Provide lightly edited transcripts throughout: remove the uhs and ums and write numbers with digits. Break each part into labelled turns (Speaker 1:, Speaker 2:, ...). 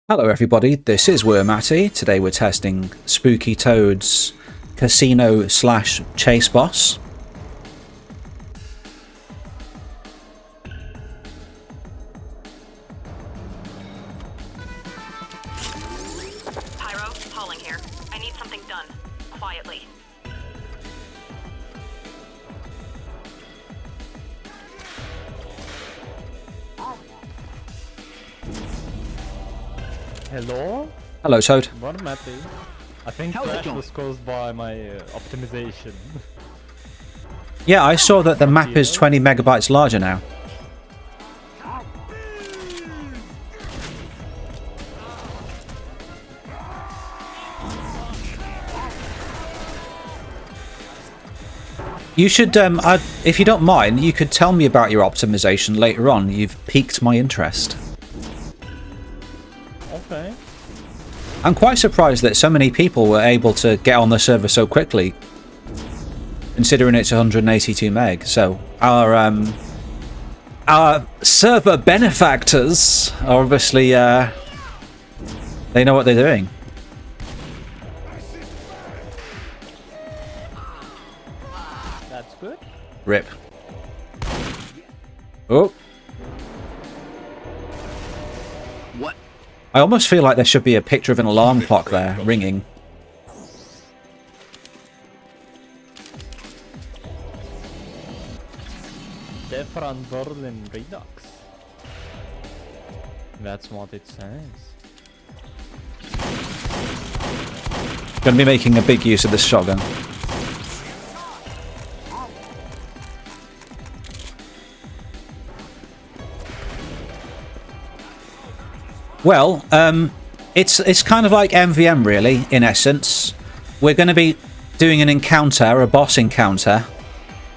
Speaker 1: Hello everybody, this is Wormatty. Today we're testing SpookyToad's Casino/Chase Boss.
Speaker 2: Pyro, Hauling here. I need something done. Quietly.
Speaker 3: Hello?
Speaker 1: Hello Toad.
Speaker 3: Matty. I think crash was caused by my optimization.
Speaker 1: Yeah, I saw that the map is 20 megabytes larger now. You should, if you don't mind, you could tell me about your optimization later on. You've piqued my interest.
Speaker 3: Okay.
Speaker 1: I'm quite surprised that so many people were able to get on the server so quickly, considering it's 182 meg. So our server benefactors are obviously they know what they're doing.
Speaker 3: That's good.
Speaker 1: Rip. Oh.
Speaker 4: What?
Speaker 1: I almost feel like there should be a picture of an alarm clock there, ringing.
Speaker 3: Different Berlin Redux. That's what it says.
Speaker 1: Gonna be making a big use of this shotgun. Well, it's kind of like MVM really, in essence. We're going to be doing an encounter, a boss encounter,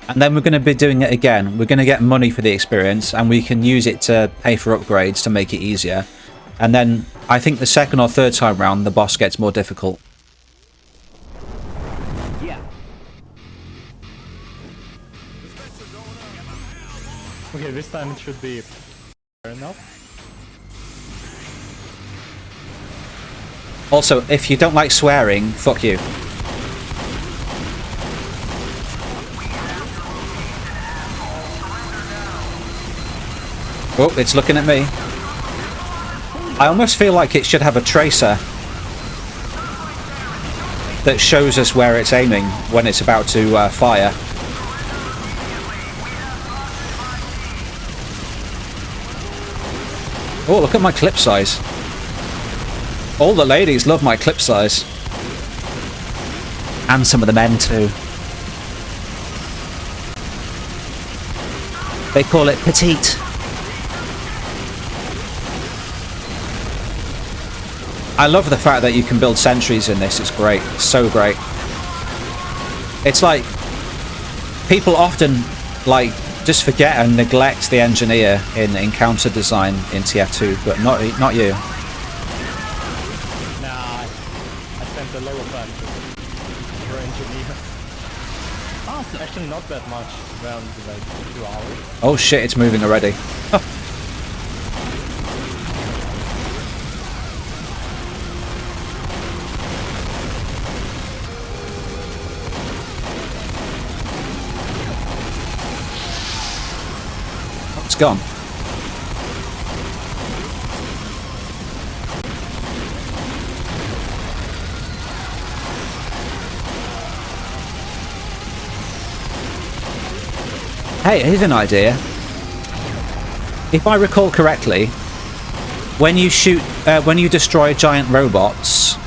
Speaker 1: and then we're going to be doing it again. We're going to get money for the experience, and we can use it to pay for upgrades to make it easier. And then I think the second or third time round, the boss gets more difficult.
Speaker 4: Yeah.
Speaker 3: Okay, this time it should be fair enough.
Speaker 1: Also, if you don't like swearing, fuck you. Oh, it's looking at me. I almost feel like it should have a tracer that shows us where it's aiming when it's about to fire. Oh, look at my clip size. All the ladies love my clip size. And some of the men too. They call it petite. I love the fact that you can build sentries in this. It's great. So great. It's like people often just forget and neglect the engineer in encounter design in TF2, but not you.
Speaker 3: The lower factor for engineer. Awesome. Actually not that much, around like 2 hours.
Speaker 1: Oh shit, it's moving already. Oh, it's gone. Hey, here's an idea. If I recall correctly, when you destroy giant robots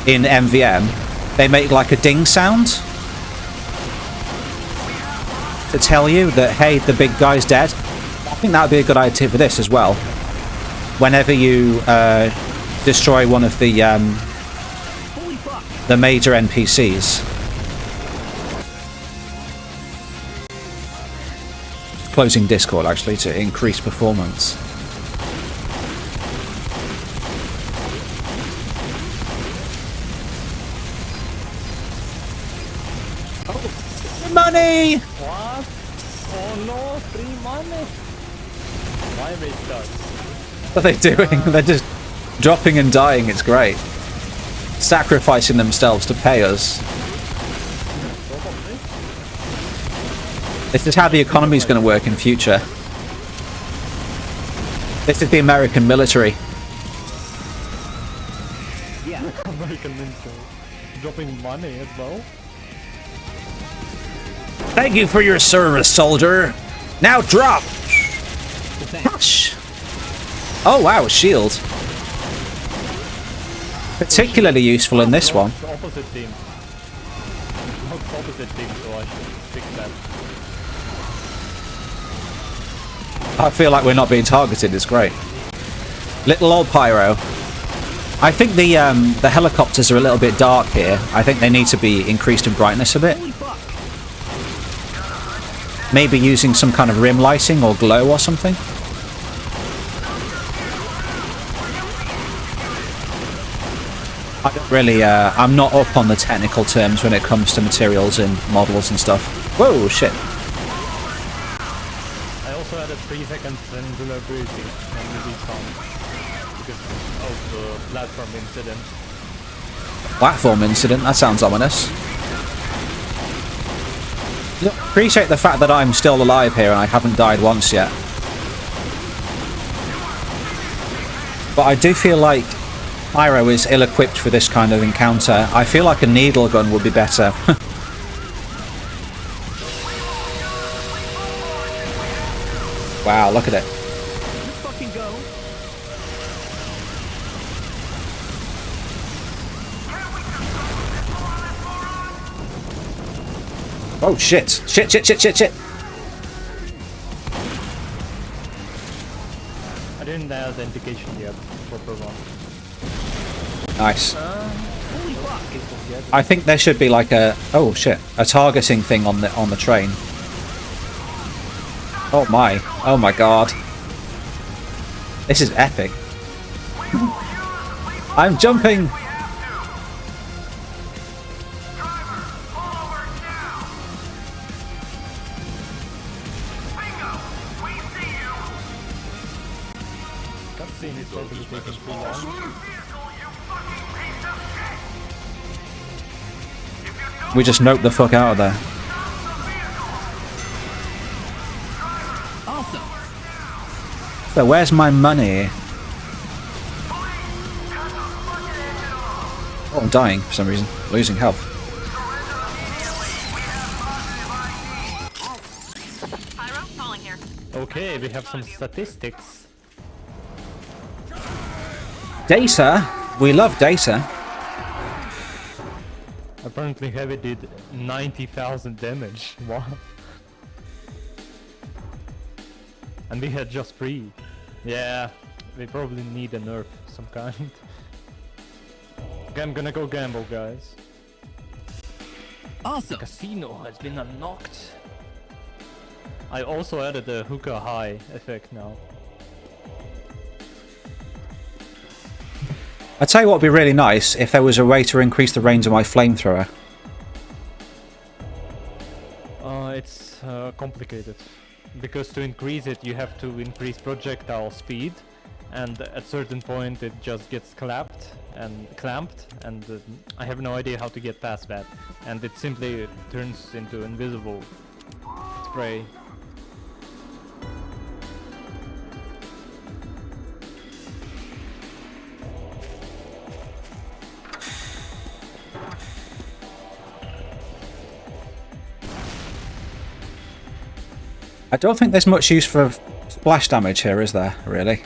Speaker 1: in MVM, they make like a ding sound to tell you that, hey, the big guy's dead. I think that would be a good idea for this as well. Whenever you destroy one of the major NPCs. Closing Discord actually to increase performance. Oh, money!
Speaker 3: What? Oh no, free money! Why are they stuck?
Speaker 1: What are they doing? They're just dropping and dying. It's great. Sacrificing themselves to pay us. This is how the economy is going to work in future. This is the American military.
Speaker 3: Yeah, American military. Dropping money as well.
Speaker 1: Thank you for your service, soldier. Now drop. Crush. Oh wow, shield. Particularly useful in this one.
Speaker 3: Opposite team. Not opposite team, so I should fix that.
Speaker 1: I feel like we're not being targeted. It's great. Little old pyro. I think the helicopters are a little bit dark here. I think they need to be increased in brightness a bit. Maybe using some kind of rim lighting or glow or something. I don't really, I'm not up on the technical terms when it comes to materials and models and stuff. Whoa, shit.
Speaker 3: I also added 3 seconds invulnerability on the decon because of the platform incident.
Speaker 1: Platform incident? That sounds ominous. Look, appreciate the fact that I'm still alive here and I haven't died once yet. But I do feel like Pyro is ill-equipped for this kind of encounter. I feel like a needle gun would be better. Wow, look at it. Oh shit. Shit, shit, shit, shit, shit.
Speaker 3: I didn't add authentication yet, proper one.
Speaker 1: Nice. I think there should be like a oh shit, a targeting thing on the train. Oh my god. This is epic. I'm jumping.
Speaker 3: Cutscene is probably taking too long.
Speaker 1: We just noped the fuck out of there. So where's my money? Oh, I'm dying for some reason. Losing health.
Speaker 2: Pyro, calling here.
Speaker 3: Okay, we have some statistics.
Speaker 1: Data? We love data.
Speaker 3: Apparently Heavy did 90,000 damage. Wow. And we had just 3. Yeah, we probably need a nerf of some kind. Okay, I'm gonna go gamble, guys. Awesome. The casino has been unlocked. I also added a hookah high effect now.
Speaker 1: I tell you what would be really nice if there was a way to increase the range of my flamethrower.
Speaker 3: It's complicated. Because to increase it you have to increase projectile speed, and at certain point it just gets clamped, and I have no idea how to get past that, and it simply turns into invisible spray.
Speaker 1: I don't think there's much use for splash damage here, is there, really?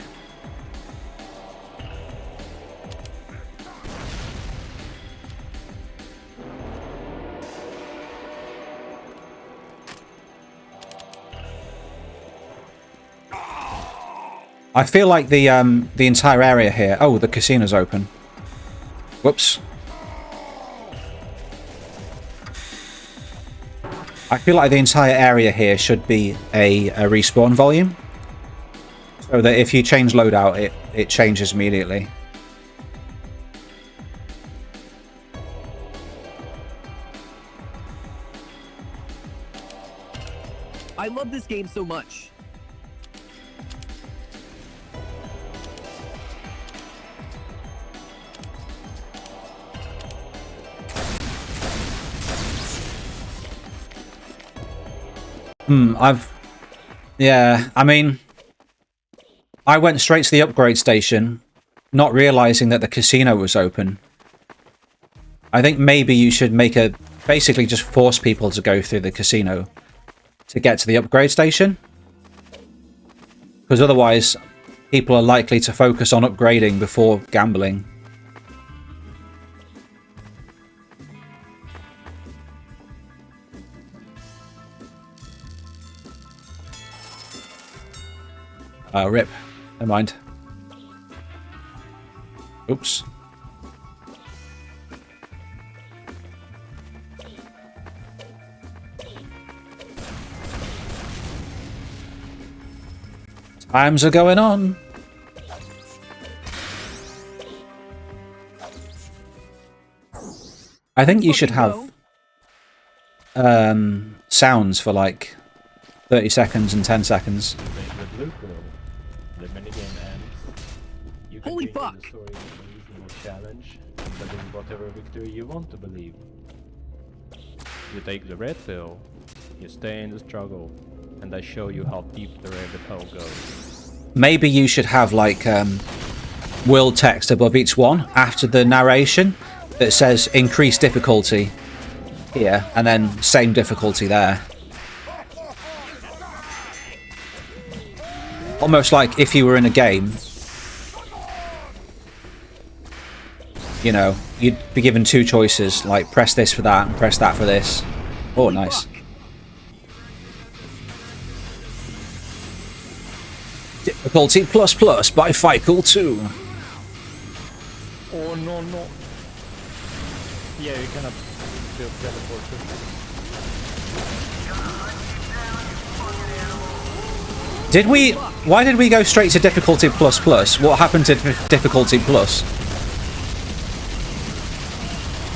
Speaker 1: I feel like the entire area here... Oh, the casino's open. Whoops. I feel like the entire area here should be a respawn volume, so that if you change loadout, it changes immediately.
Speaker 4: I love this game so much.
Speaker 1: Yeah, I mean, I went straight to the upgrade station, not realizing that the casino was open. I think maybe you should basically just force people to go through the casino to get to the upgrade station. Because otherwise, people are likely to focus on upgrading before gambling. Rip. Never mind. Oops. Times are going on. I think you should have sounds for like 30 seconds and 10 seconds.
Speaker 3: The minigame ends. You can
Speaker 4: Holy
Speaker 3: change
Speaker 4: fuck!
Speaker 3: the story with a reasonable challenge, but in whatever victory you want to believe. You take the red pill, you stay in the struggle, and I show you how deep the rabbit hole goes.
Speaker 1: Maybe you should have like world text above each one after the narration that says increase difficulty here and then same difficulty there. Almost like if you were in a game, you know, you'd be given two choices, like press this for that and press that for this. Oh, nice. Difficulty plus plus by Fickle 2.
Speaker 3: Oh no no. Yeah, you cannot do teleport.
Speaker 1: Did we... Why did we go straight to difficulty plus plus? What happened to difficulty plus?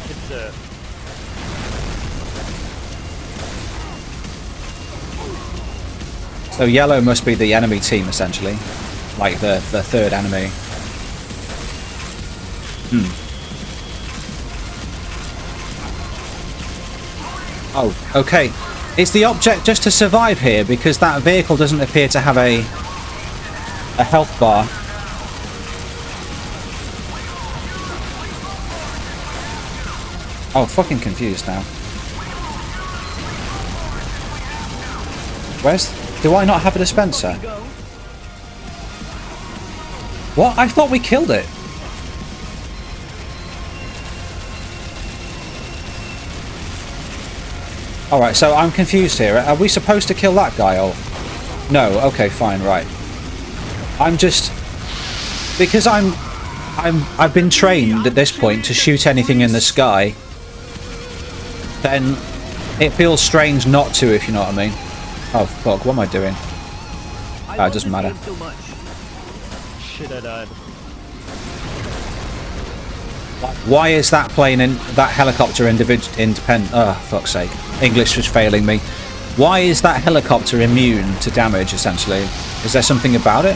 Speaker 3: It's
Speaker 1: So yellow must be the enemy team, essentially. Like the third enemy. Oh, okay. Is the object just to survive here? Because that vehicle doesn't appear to have a health bar. Oh, fucking confused now. Where's... Do I not have a dispenser? What? I thought we killed it. Alright, so I'm confused here. Are we supposed to kill that guy or... No, okay, fine, right. I'm just... Because I've been trained at this point to shoot anything in the sky, then it feels strange not to, if you know what I mean. Oh, fuck, what am I doing? Oh, it doesn't matter.
Speaker 3: shit, I died.
Speaker 1: Why is that plane in that helicopter independent? Oh, fuck's sake. English was failing me. Why is that helicopter immune to damage, essentially? Is there something about it?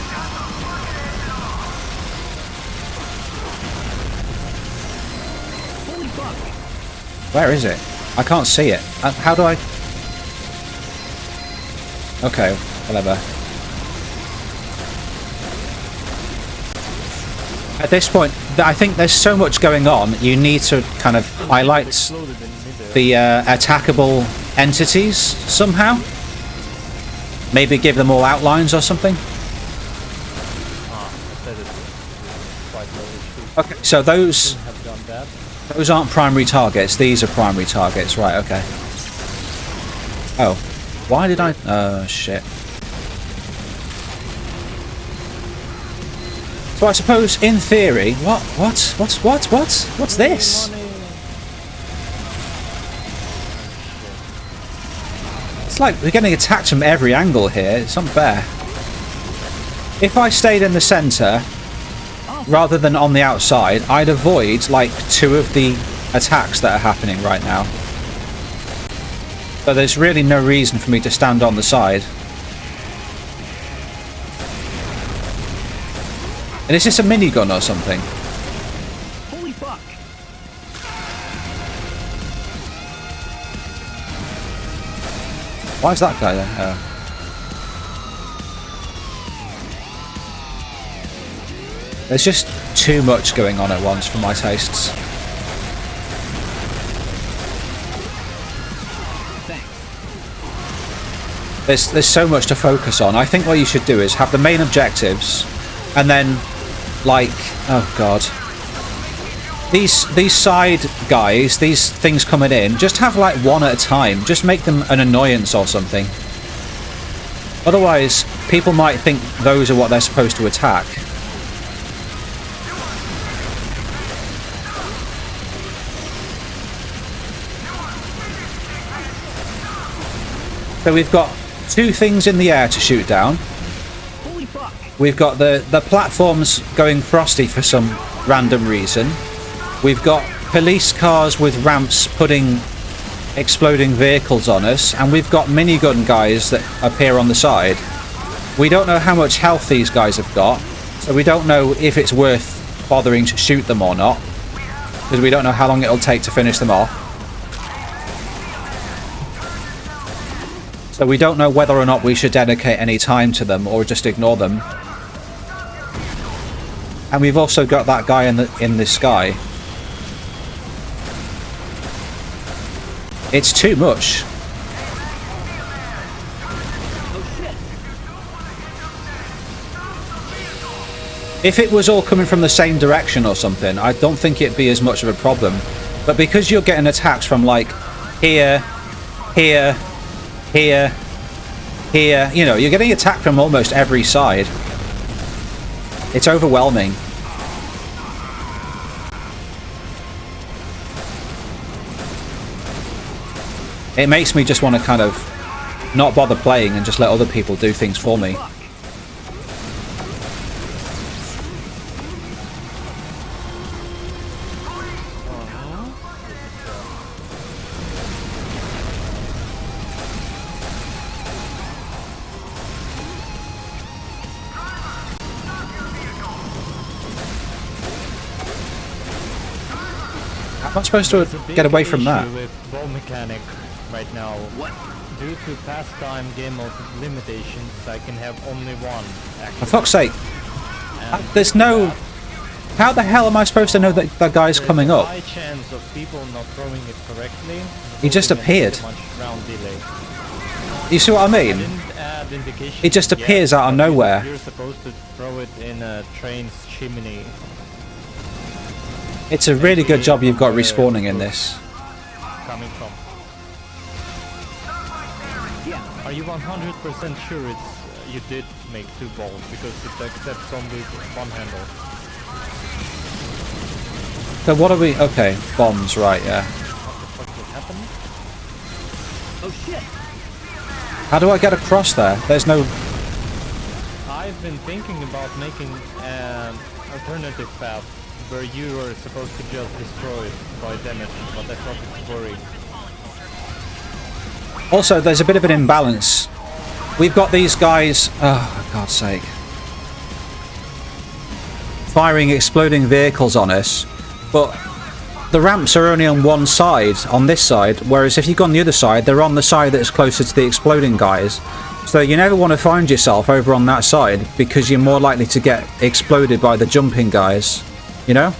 Speaker 4: Holy fuck!
Speaker 1: Where is it? I can't see it. How do I... Okay, whatever. At this point, I think there's so much going on, you need to kind of highlight the attackable entities somehow. Maybe give them all outlines or something. Okay, so those aren't primary targets, these are primary targets, right, okay. Oh, why did I... Oh, shit. So I suppose, in theory... What's this? It's like we're getting attacked from every angle here. It's unfair. If I stayed in the centre, rather than on the outside, I'd avoid, like, 2 of the attacks that are happening right now. So there's really no reason for me to stand on the side. And is this a minigun or something?
Speaker 4: Holy fuck!
Speaker 1: Why is that guy there? Oh. There's just too much going on at once for my tastes. There's so much to focus on. I think what you should do is have the main objectives, and then, like, oh god, these side guys, these things coming in, just have like one at a time. Just make them an annoyance or something. Otherwise, people might think those are what they're supposed to attack. So we've got two things in the air to shoot down.
Speaker 4: Holy fuck!
Speaker 1: We've got the platforms going frosty for some random reason. We've got police cars with ramps putting exploding vehicles on us, and we've got minigun guys that appear on the side. We don't know how much health these guys have got, so we don't know if it's worth bothering to shoot them or not, because we don't know how long it'll take to finish them off. So we don't know whether or not we should dedicate any time to them or just ignore them. And we've also got that guy in the sky. It's too much. If it was all coming from the same direction or something, I don't think it'd be as much of a problem. But because you're getting attacks from like here, here, here, here, you know, you're getting attacked from almost every side. It's overwhelming. It makes me just want to kind of not bother playing and just let other people do things for me. How am I supposed to get away from that?
Speaker 3: With ball mechanic right now.
Speaker 4: What?
Speaker 3: Due to pastime game mode limitations, I can have only one.
Speaker 1: For fuck's sake! There's no. How the hell am I supposed to know that that guy's coming up?
Speaker 3: There's a high chance of people not throwing it correctly.
Speaker 1: He just appeared.
Speaker 3: Much round delay.
Speaker 1: You see what I mean?
Speaker 3: Didn't add indication
Speaker 1: It just appears
Speaker 3: yet,
Speaker 1: out of
Speaker 3: but
Speaker 1: nowhere.
Speaker 3: You're supposed to throw it in a train's chimney.
Speaker 1: It's a really good job you've got respawning in this.
Speaker 3: Coming from. Are you 100% sure it's you did make two balls because it accepts only one handle?
Speaker 1: So what are we? Okay, bombs, right? Yeah.
Speaker 3: What the fuck just happened?
Speaker 4: Oh shit!
Speaker 1: How do I get across there? There's no.
Speaker 3: I've been thinking about making an alternative path where you are supposed to just destroy it by damage, but I thought it's worrying.
Speaker 1: Also, there's a bit of an imbalance. We've got these guys. Oh, for God's sake! Firing exploding vehicles on us, but the ramps are only on one side, on this side, whereas if you go on the other side, they're on the side that's closer to the exploding guys. So you never want to find yourself over on that side because you're more likely to get exploded by the jumping guys. You know?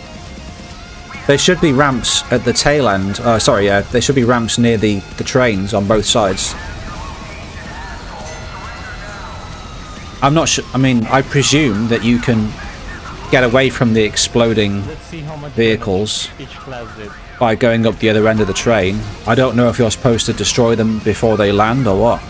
Speaker 1: There should be ramps at the tail end. Sorry, yeah, there should be ramps near the trains on both sides. I'm not sure. I mean, I presume that you can get away from the exploding
Speaker 3: Let's see how much
Speaker 1: vehicles
Speaker 3: damage each class did.
Speaker 1: by going up the other end of the train. I don't know if you're supposed to destroy them before they land or what.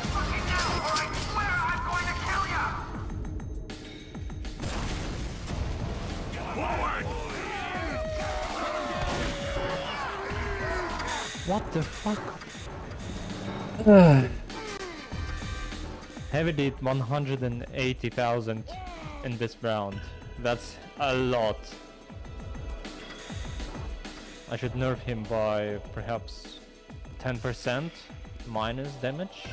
Speaker 3: What the fuck? Heavy did 180,000 in this round. That's a lot. I should nerf him by perhaps 10% minus damage.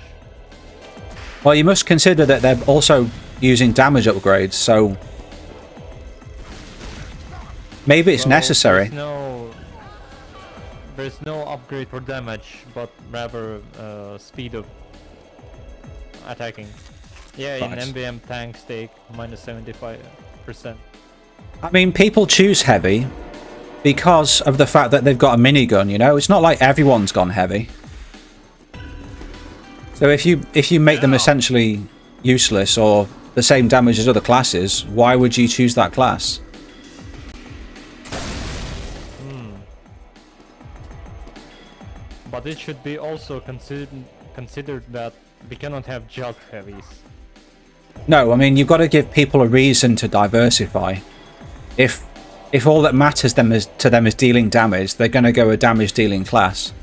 Speaker 1: Well, you must consider that they're also using damage upgrades, so maybe it's
Speaker 3: Well,
Speaker 1: necessary.
Speaker 3: There's no upgrade for damage, but rather speed of attacking. Yeah,
Speaker 1: Right.
Speaker 3: in MVM tanks take minus 75%.
Speaker 1: I mean, people choose heavy because of the fact that they've got a minigun, you know? It's not like everyone's gone heavy. So if you make them essentially useless or the same damage as other classes, why would you choose that class?
Speaker 3: But it should be also considered that we cannot have just heavies.
Speaker 1: No, I mean, you've got to give people a reason to diversify. If all that matters to them is dealing damage, they're going to go a damage dealing class.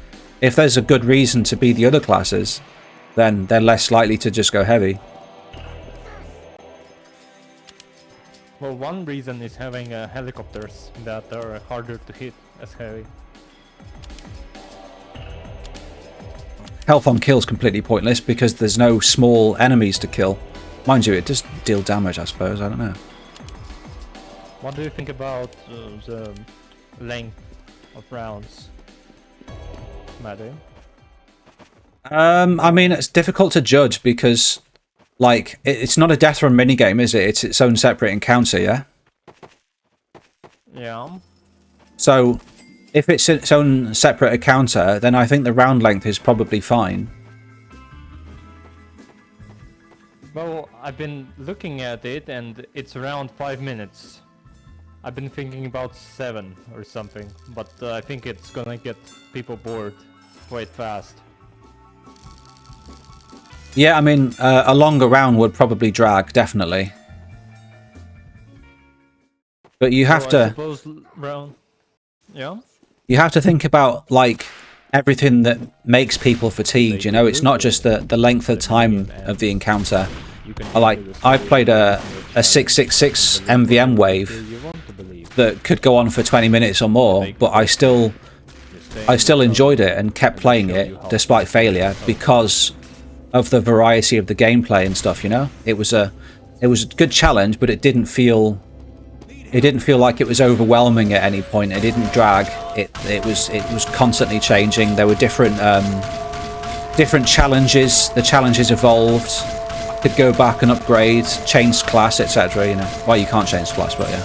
Speaker 1: If there's a good reason to be the other classes, then they're less likely to just go heavy.
Speaker 3: Well, one reason is having helicopters that are harder to hit as heavy.
Speaker 1: Health on kill is completely pointless because there's no small enemies to kill. Mind you, it does deal damage, I suppose. I don't know.
Speaker 3: What do you think about the length of rounds, Maddie?
Speaker 1: I mean, it's difficult to judge because, like, it's not a death run minigame, is it? It's its own separate encounter, yeah?
Speaker 3: Yeah.
Speaker 1: So, if it's its own separate encounter, then I think the round length is probably fine.
Speaker 3: Well, I've been looking at it and it's around 5 minutes. I've been thinking about 7 or something, but I think it's gonna get people bored quite fast.
Speaker 1: Yeah, I mean, a longer round would probably drag, definitely. But you have
Speaker 3: So I
Speaker 1: to...
Speaker 3: suppose round... Yeah?
Speaker 1: You have to think about, like, everything that makes people fatigued, you know? It's not just the length of time of the encounter. I've played a 666 MVM wave that could go on for 20 minutes or more, but I still enjoyed it and kept playing it despite failure because of the variety of the gameplay and stuff, you know? It was a good challenge, but it didn't feel like it was overwhelming at any point. It didn't drag. It was constantly changing. There were different challenges. The challenges evolved. I could go back and upgrade, change class, etc. You know, well, you can't change class, but yeah.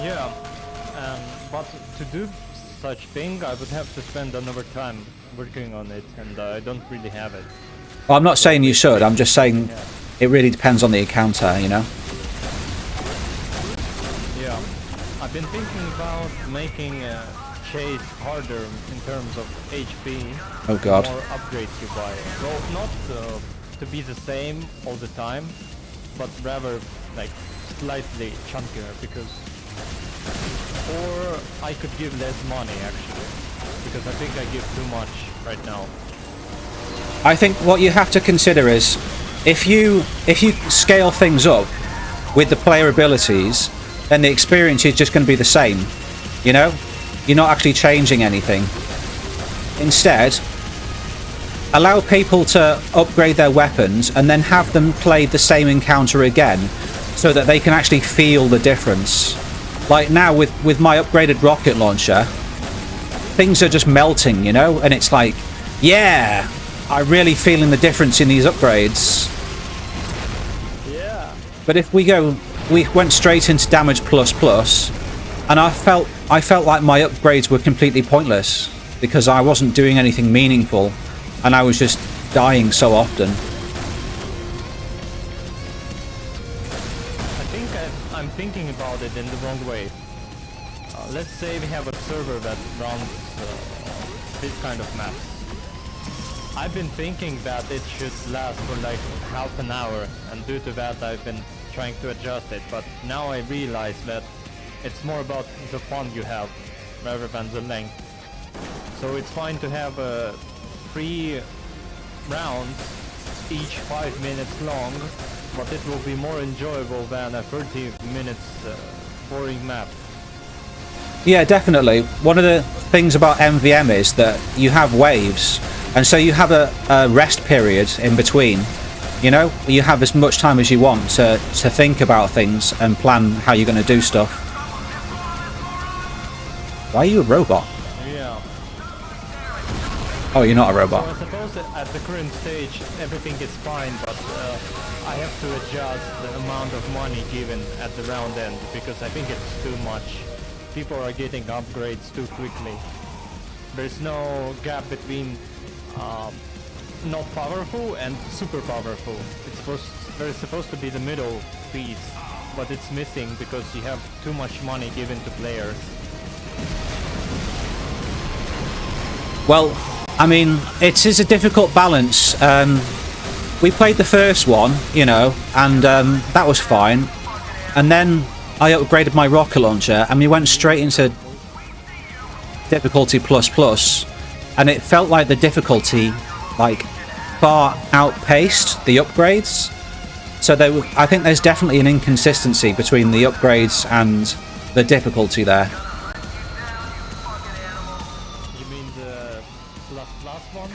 Speaker 3: Yeah, but to do such thing, I would have to spend another time working on it, and I don't really have it.
Speaker 1: Well, I'm not saying you should. I'm just saying it really depends on the encounter, you know.
Speaker 3: Yeah, I've been thinking about making chase harder in terms of HP.
Speaker 1: Oh God.
Speaker 3: More upgrades you buy. Well, not to be the same all the time, but rather like slightly chunkier, because... Or I could give less money actually, because I think I give too much right now.
Speaker 1: I think what you have to consider is if you scale things up with the player abilities, then the experience is just going to be the same. You know, you're not actually changing anything. Instead, allow people to upgrade their weapons and then have them play the same encounter again, so that they can actually feel the difference. Like now with my upgraded rocket launcher, things are just melting, you know, and it's like, yeah, I'm really feeling the difference in these upgrades.
Speaker 3: Yeah.
Speaker 1: But if we went straight into damage plus, and I felt like my upgrades were completely pointless because I wasn't doing anything meaningful, and I was just dying so often.
Speaker 3: I'm thinking about it in the wrong way. Let's say we have a server that runs this kind of maps. I've been thinking that it should last for like half an hour, and due to that I've been trying to adjust it, but now I realize that it's more about the fun you have rather than the length. So it's fine to have 3 rounds, each 5 minutes long, but it will be more enjoyable than a 30 minutes boring map.
Speaker 1: Yeah, definitely. One of the things about MVM is that you have waves, and so you have a rest period in between. You know, you have as much time as you want to think about things and plan how you're going to do stuff. Why are you a robot?
Speaker 3: Yeah.
Speaker 1: Oh, you're not a
Speaker 3: So
Speaker 1: robot.
Speaker 3: I suppose that at the current stage everything is fine, but I have to adjust the amount of money given at the round end because I think it's too much. People are getting upgrades too quickly. There's no gap between not powerful and super powerful. There's supposed to be the middle piece, but it's missing because you have too much money given to players.
Speaker 1: Well, I mean, it is a difficult balance. We played the first one, you know, and that was fine. And then I upgraded my rocket launcher and we went straight into difficulty plus, and it felt like the difficulty like far outpaced the upgrades. So I think there's definitely an inconsistency between the upgrades and the difficulty there.
Speaker 3: You mean the plus one?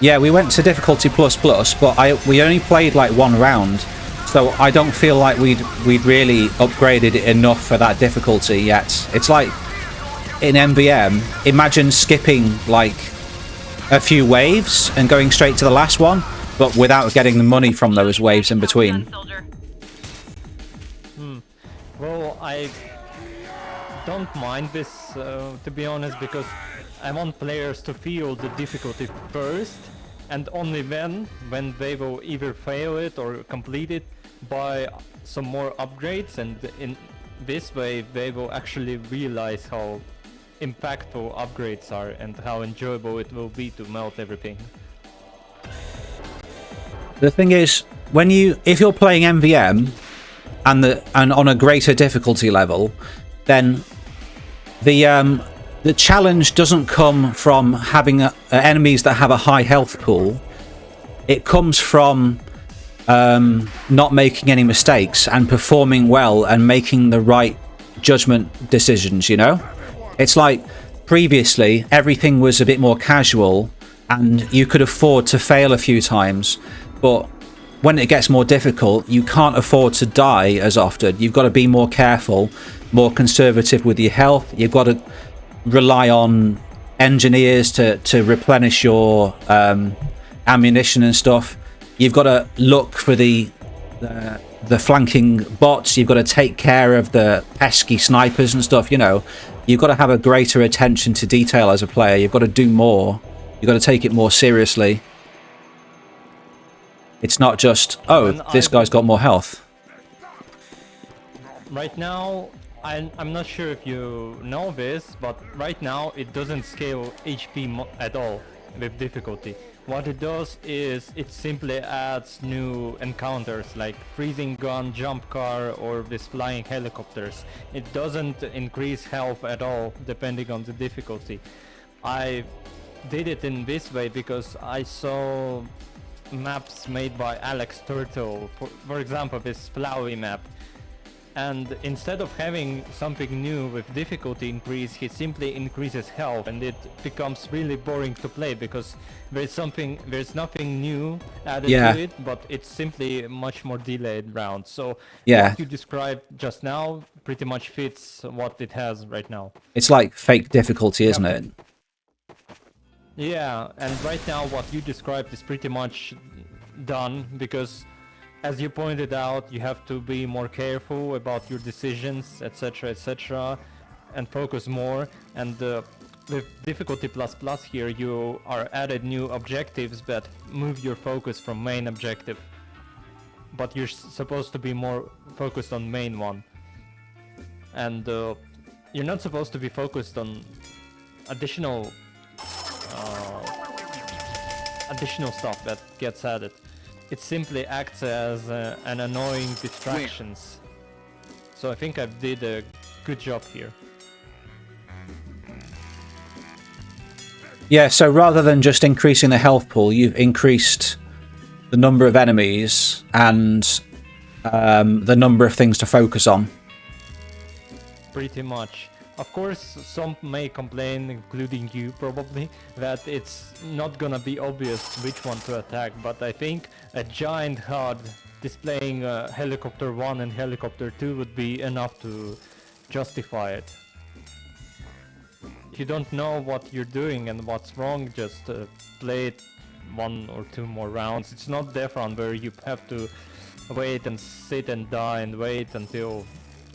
Speaker 1: Yeah, we went to difficulty plus, but we only played like one round, so I don't feel like we'd really upgraded it enough for that difficulty yet. It's like in MVM, imagine skipping like a few waves and going straight to the last one, but without getting the money from those waves in between.
Speaker 2: Soldier.
Speaker 3: Well, I don't mind this, to be honest, because I want players to feel the difficulty first, and only then, when they will either fail it or complete it, buy some more upgrades, and in this way they will actually realize how impactful upgrades are and how enjoyable it will be to melt everything.
Speaker 1: The thing is, if you're playing MVM and on a greater difficulty level, then the challenge doesn't come from having enemies that have a high health pool. It comes from not making any mistakes and performing well and making the right judgment decisions, you know? It's like previously everything was a bit more casual and you could afford to fail a few times, but when it gets more difficult, you can't afford to die as often. You've got to be more careful, more conservative with your health. You've got to rely on engineers to replenish your ammunition and stuff. You've got to look for the flanking bots. You've got to take care of the pesky snipers and stuff, you know. You've got to have a greater attention to detail as a player. You've got to do more. You've got to take it more seriously. It's not just, oh, this guy's got more health.
Speaker 3: Right now, I'm not sure if you know this, but right now it doesn't scale HP at all with difficulty. What it does is it simply adds new encounters like freezing gun, jump car, or this flying helicopters. It doesn't increase health at all depending on the difficulty. I did it in this way because I saw maps made by Alex Turtle, for example this Flowey map. And instead of having something new with difficulty increase, he simply increases health, and it becomes really boring to play because there's nothing new added to it, but it's simply a much more delayed round. So what you described just now pretty much fits what it has right now.
Speaker 1: It's like fake difficulty, isn't it?
Speaker 3: Yeah, and right now what you described is pretty much done because, as you pointed out, you have to be more careful about your decisions, etc., and focus more. And with difficulty plus here, you are added new objectives that move your focus from main objective. But you're supposed to be more focused on main one. And you're not supposed to be focused on additional stuff that gets added. It simply acts as an annoying distractions. So I think I did a good job here.
Speaker 1: Yeah, so rather than just increasing the health pool, you've increased the number of enemies and the number of things to focus on.
Speaker 3: Pretty much. Of course, some may complain, including you probably, that it's not gonna be obvious which one to attack, but I think a giant HUD displaying Helicopter 1 and Helicopter 2 would be enough to justify it. if you don't know what you're doing and what's wrong, just play it 1 or 2 more rounds. It's not Defron where you have to wait and sit and die and wait until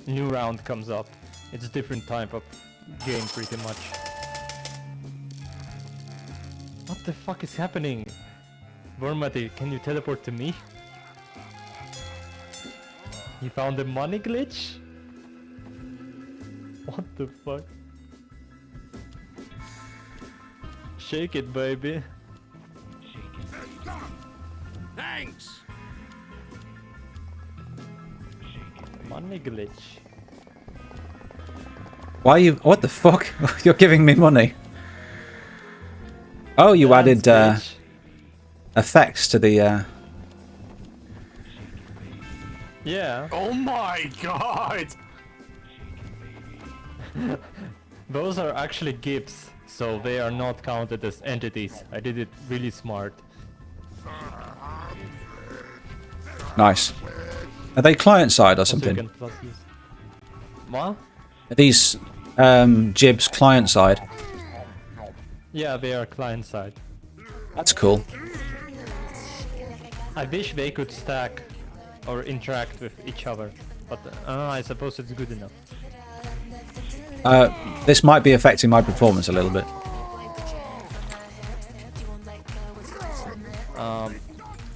Speaker 3: new round comes up. It's a different type of game pretty much. What the fuck is happening? Wormati, can you teleport to me? You found the money glitch? What the fuck? Shake it, baby.
Speaker 5: Thanks.
Speaker 3: Money glitch.
Speaker 1: Why are you... What the fuck? You're giving me money. Oh, you added
Speaker 3: Glitch.
Speaker 1: effects to the...
Speaker 3: Yeah,
Speaker 5: Oh my god!
Speaker 3: those are actually GIFs, so they are not counted as entities. I did it really smart.
Speaker 1: Nice. Are they client-side or
Speaker 3: Also you
Speaker 1: something?
Speaker 3: can plus use. What?
Speaker 1: Are these jibs client-side?
Speaker 3: Yeah, they are client side.
Speaker 1: That's cool.
Speaker 3: I wish they could stack or interact with each other, but I suppose it's good enough.
Speaker 1: This might be affecting my performance a little bit.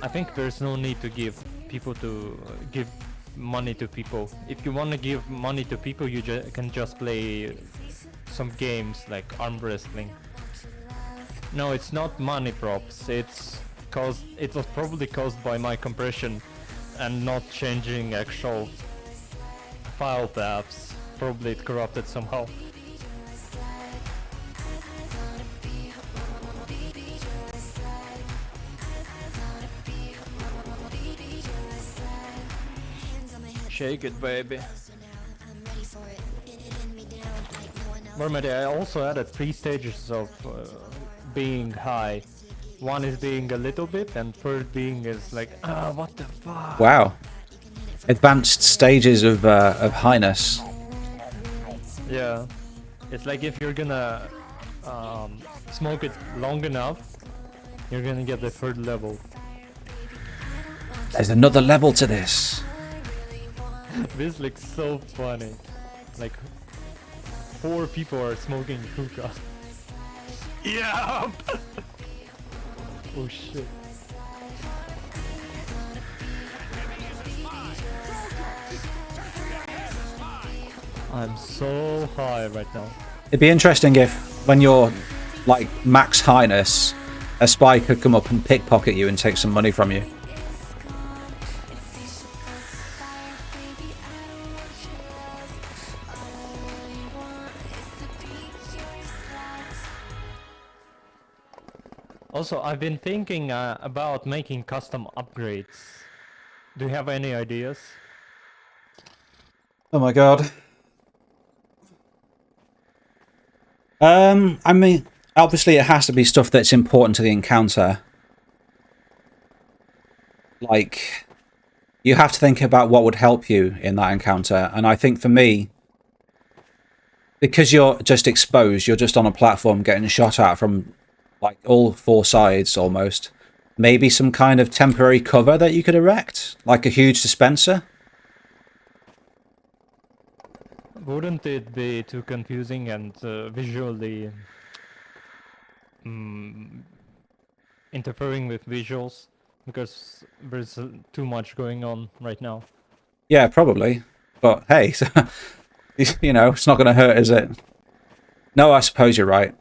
Speaker 3: I think there's no need to give money to people. If you want to give money to people, you can just play some games like arm wrestling. No, it's not money props. It was probably caused by my compression and not changing actual file paths. Probably it corrupted somehow. Shake it, baby. Mermaid, I also added 3 stages of being high. One is being a little bit, and third being is like, what the fuck?
Speaker 1: Wow. Advanced stages of highness.
Speaker 3: Yeah. It's like if you're gonna smoke it long enough, you're gonna get the third level.
Speaker 1: There's another level to this.
Speaker 3: This looks so funny. Like 4 people are smoking hookah.
Speaker 5: Yup!
Speaker 3: Oh shit. I'm so high right now.
Speaker 1: It'd be interesting if, when you're like max highness, a spy could come up and pickpocket you and take some money from you.
Speaker 3: Also, I've been thinking about making custom upgrades. Do you have any ideas?
Speaker 1: Oh my god. I mean, obviously it has to be stuff that's important to the encounter. Like, you have to think about what would help you in that encounter. And I think for me, because you're just exposed, you're just on a platform getting shot at from like all 4 sides almost. Maybe some kind of temporary cover that you could erect, like a huge dispenser.
Speaker 3: Wouldn't it be too confusing and visually interfering with visuals? Because there's too much going on right now.
Speaker 1: Yeah, probably. But hey, you know, it's not going to hurt, is it? No, I suppose you're right.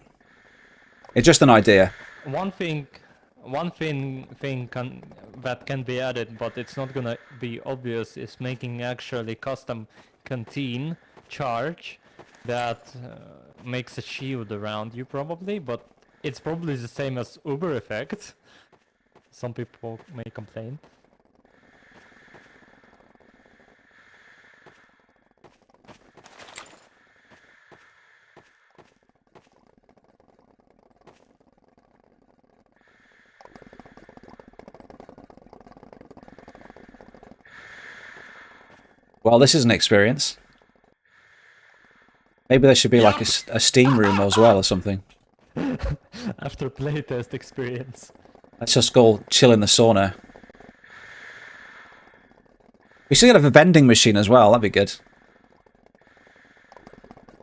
Speaker 1: It's just an idea.
Speaker 3: One thing that can be added, but it's not gonna be obvious, is making actually custom canteen charge that makes a shield around you probably, but it's probably the same as Uber effect. Some people may complain.
Speaker 1: Well, this is an experience. Maybe there should be like a steam room as well or something.
Speaker 3: After playtest experience.
Speaker 1: Let's just go chill in the sauna. We should have a vending machine as well. That'd be good.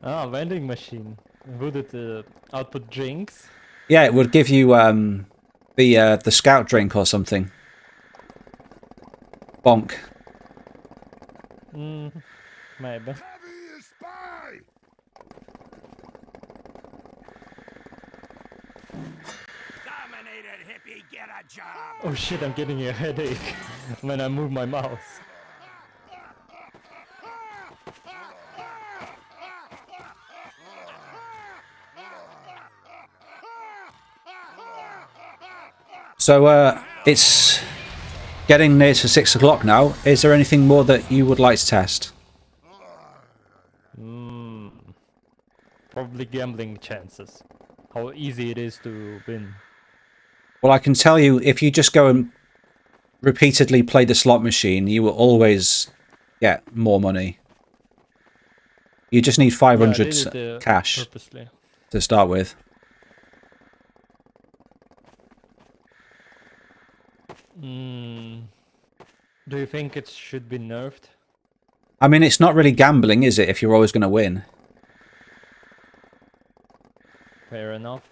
Speaker 3: Ah, vending machine. Would it output drinks?
Speaker 1: Yeah, it would give you the scout drink or something. Bonk.
Speaker 3: Maybe.
Speaker 5: Dominated hippie, get a job.
Speaker 3: Oh shit, I'm getting a headache when I move my mouse.
Speaker 1: So, it's getting near to 6 o'clock now. Is there anything more that you would like to test?
Speaker 3: Probably gambling chances. How easy it is to win.
Speaker 1: Well, I can tell you, if you just go and repeatedly play the slot machine, you will always get more money. You just need 500
Speaker 3: Yeah, I did it,
Speaker 1: cash
Speaker 3: purposely.
Speaker 1: to start with.
Speaker 3: Do you think it should be nerfed?
Speaker 1: I mean, it's not really gambling, is it, if you're always going to win?
Speaker 3: Fair enough.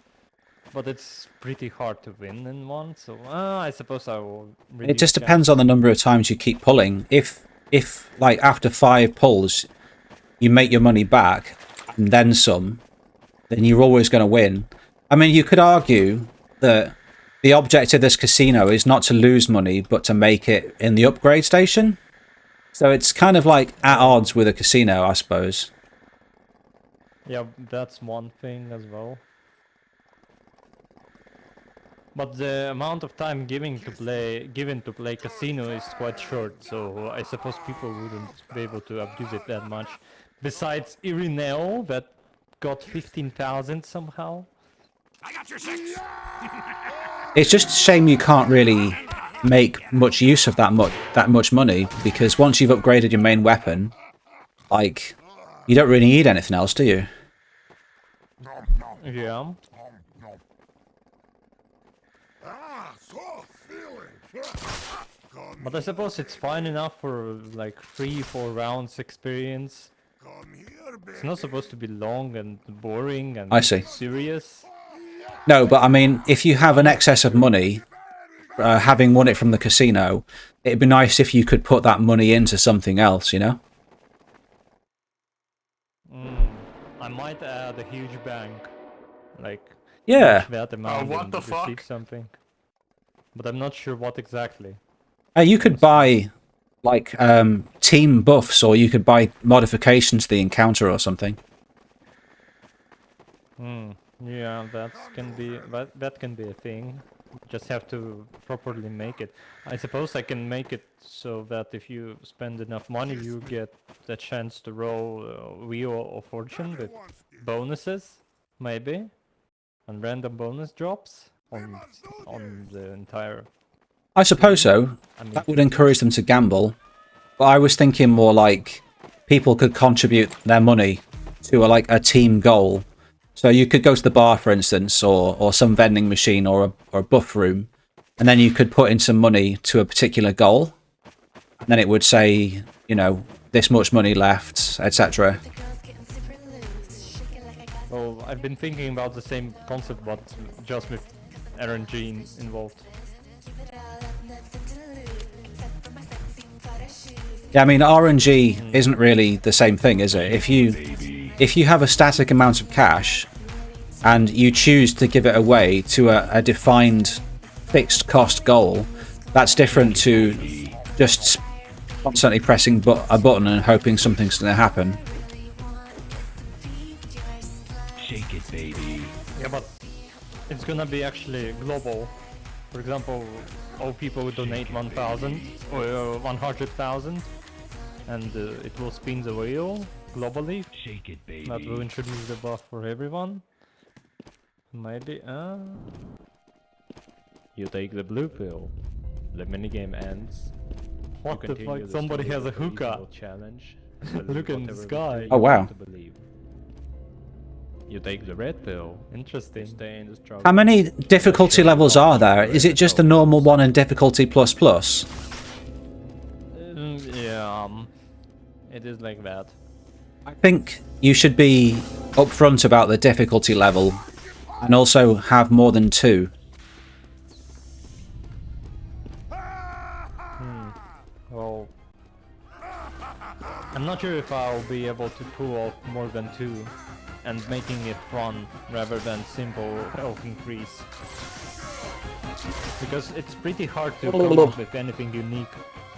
Speaker 3: But it's pretty hard to win in one, so I suppose I will reduce
Speaker 1: It just depends on the number of times you keep pulling. If like, after 5 pulls, you make your money back, and then some, then you're always going to win. I mean, you could argue that the object of this casino is not to lose money, but to make it in the upgrade station. So it's kind of like at odds with a casino, I suppose.
Speaker 3: Yeah, that's one thing as well. But the amount of time given to play casino is quite short, so I suppose people wouldn't be able to abuse it that much. Besides Irineo, that got 15,000 somehow.
Speaker 5: I got your 6.
Speaker 1: It's just a shame you can't really make much use of that much money, because once you've upgraded your main weapon, like, you don't really need anything else, do you?
Speaker 3: Yeah. But I suppose it's fine enough for like 3-4 rounds experience. It's not supposed to be long and boring and
Speaker 1: I see.
Speaker 3: serious.
Speaker 1: No, but I mean, if you have an excess of money, having won it from the casino, it'd be nice if you could put that money into something else, you know?
Speaker 3: I might add a huge bank. Like,
Speaker 1: Yeah.
Speaker 3: that amount
Speaker 5: what
Speaker 3: and
Speaker 5: the
Speaker 3: receive
Speaker 5: fuck?
Speaker 3: something. But I'm not sure what exactly.
Speaker 1: You could buy, like, team buffs, or you could buy modifications to the encounter or something.
Speaker 3: Yeah, that can be a thing. Just have to properly make it. I suppose I can make it so that if you spend enough money, you get the chance to roll Wheel of Fortune with bonuses, maybe, and random bonus drops on the entire.
Speaker 1: I suppose so.
Speaker 3: I mean,
Speaker 1: That would encourage them to gamble. But I was thinking more like people could contribute their money to a team goal. So you could go to the bar, for instance, or some vending machine or a buff room, and then you could put in some money to a particular goal. And then it would say, you know, this much money left, etc.
Speaker 3: well, I've been thinking about the same concept, but just with RNG involved.
Speaker 1: Yeah, I mean, RNG isn't really the same thing, is it? If you have a static amount of cash and you choose to give it away to a defined fixed cost goal, that's different to just constantly pressing a button and hoping something's going to happen.
Speaker 4: Shake it, baby.
Speaker 3: Yeah, but it's gonna be actually global. For example, all people will donate 1,000 or 100,000, and it will spin the wheel globally.
Speaker 4: Shake it, baby.
Speaker 3: That will introduce the buff for everyone. Maybe, you take the blue pill. The minigame ends. What the fuck? Somebody has a hookah.
Speaker 4: Challenge.
Speaker 3: Look in the sky.
Speaker 1: Oh, wow.
Speaker 3: You take the red pill. Interesting. Stay in the struggle.
Speaker 1: How many difficulty levels are there? Is it just the normal one and difficulty plus plus?
Speaker 3: Yeah, it is like that.
Speaker 1: I think you should be upfront about the difficulty level and also have more than 2.
Speaker 3: Well, I'm not sure if I'll be able to pull off more than 2 and making it fun rather than simple health increase. Because it's pretty hard to come up with anything unique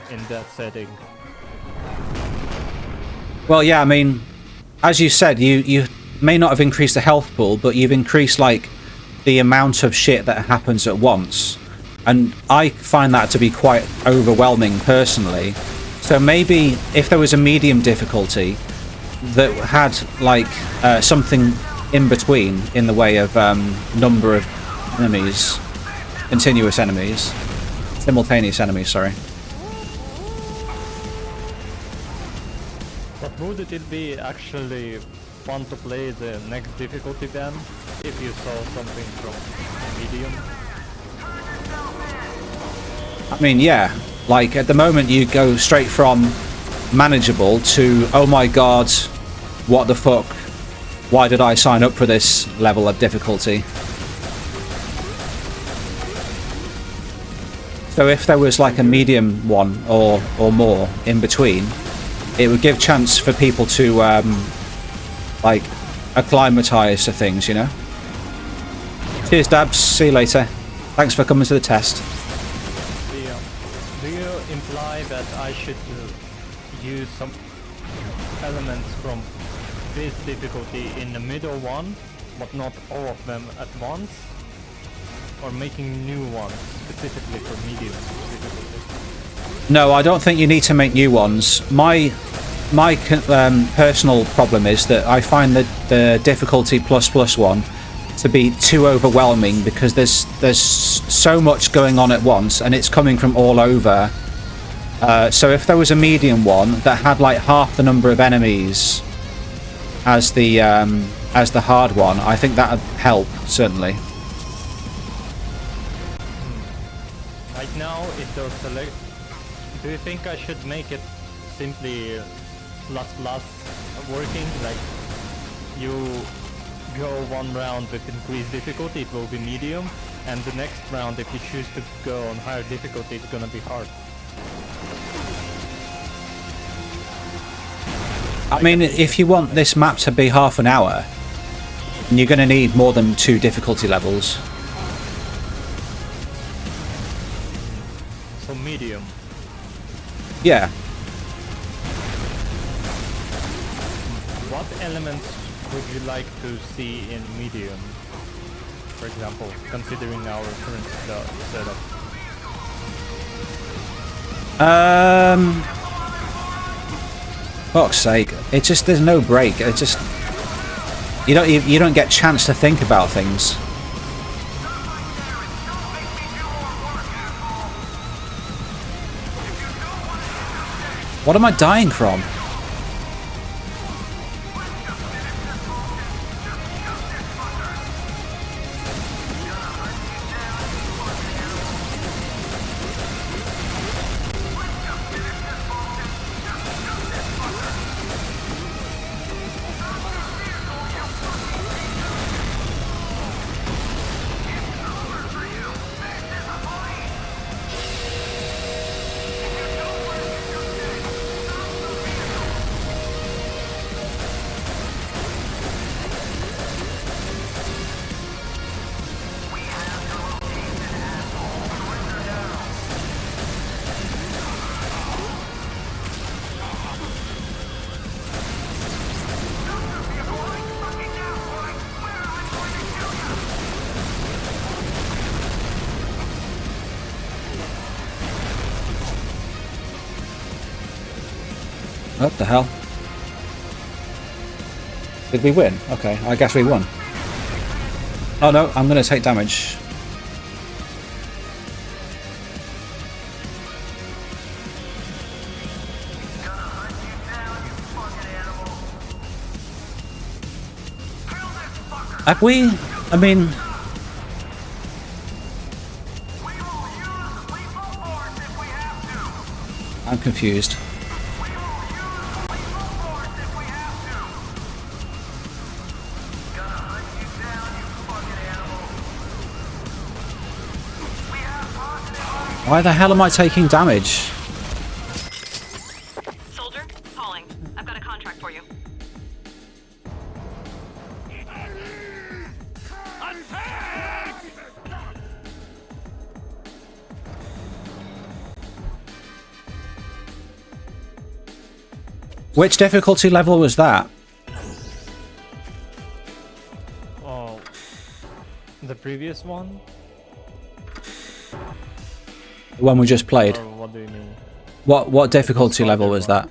Speaker 3: in that setting.
Speaker 1: Well, yeah, I mean, as you said, you may not have increased the health pool, but you've increased, like, the amount of shit that happens at once. And I find that to be quite overwhelming, personally. So maybe if there was a medium difficulty that had, like, something in between in the way of number of enemies, continuous enemies, simultaneous enemies, sorry.
Speaker 3: But would it be actually fun to play the next difficulty then, if you saw something from medium?
Speaker 1: I mean, yeah. Like, at the moment you go straight from manageable to, oh my god, what the fuck? Why did I sign up for this level of difficulty? So if there was like a medium one or more in between, it would give chance for people to like acclimatise to things, you know? Cheers, Dabs. See you later. Thanks for coming to the test.
Speaker 3: Do you imply that I should use some elements from this difficulty in the middle one, but not all of them at once? Or making new ones specifically for medium difficulty?
Speaker 1: No, I don't think you need to make new ones. My personal problem is that I find the difficulty plus one to be too overwhelming because there's so much going on at once and it's coming from all over. So if there was a medium one that had like half the number of enemies as the hard one, I think that would help, certainly.
Speaker 3: Right now, if those select, do you think I should make it simply plus working? Like you go one round with increased difficulty, it will be medium, and the next round, if you choose to go on higher difficulty, it's gonna be hard.
Speaker 1: I mean, if you want this map to be half an hour, you're going to need more than 2 difficulty levels.
Speaker 3: So medium.
Speaker 1: Yeah.
Speaker 3: What elements would you like to see in medium? For example, considering our current setup.
Speaker 1: Fuck's sake! It just there's no break. It just you don't get chance to think about things. What am I dying from? What the hell? Did we win? Okay, I guess we won. Oh no, I'm gonna take damage. Have we... I mean... I'm confused. Why the hell am I taking damage?
Speaker 2: Soldier, calling. I've got a contract for you.
Speaker 1: Which difficulty level was that?
Speaker 3: Oh, the previous one?
Speaker 1: The one we just played.
Speaker 3: Or what do you mean?
Speaker 1: What difficulty level was that?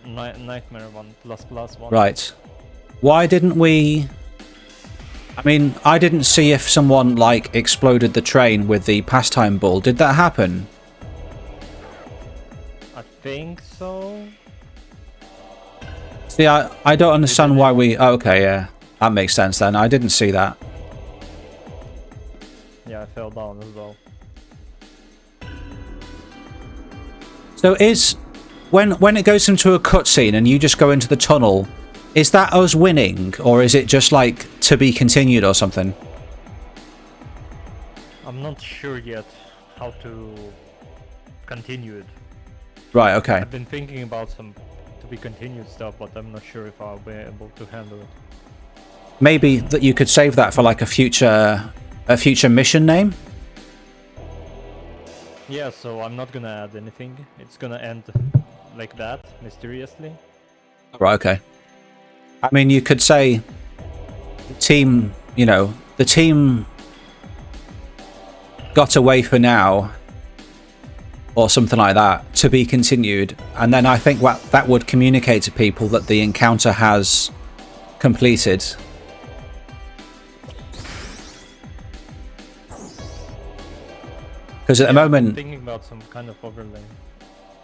Speaker 3: Nightmare one, plus one.
Speaker 1: Right. Why didn't we... I mean, I didn't see if someone, like, exploded the train with the pastime ball. Did that happen?
Speaker 3: I think so.
Speaker 1: See, I don't understand why we... Oh, okay, yeah. That makes sense then. I didn't see that.
Speaker 3: Yeah, I fell down as well.
Speaker 1: So is... When it goes into a cutscene and you just go into the tunnel, is that us winning? Or is it just, like, to be continued or something?
Speaker 3: I'm not sure yet how to continue it.
Speaker 1: Right, okay.
Speaker 3: I've been thinking about some to be continued stuff, but I'm not sure if I'll be able to handle it.
Speaker 1: Maybe that you could save that for, like, a future mission name?
Speaker 3: Yeah, so I'm not gonna add anything. It's gonna end like that, mysteriously.
Speaker 1: Right, okay. I mean, you could say the team, you know, the team got away for now, or something like that, to be continued. And then I think that would communicate to people that the encounter has completed. Because at the moment,
Speaker 3: I'm thinking about some kind of overlay.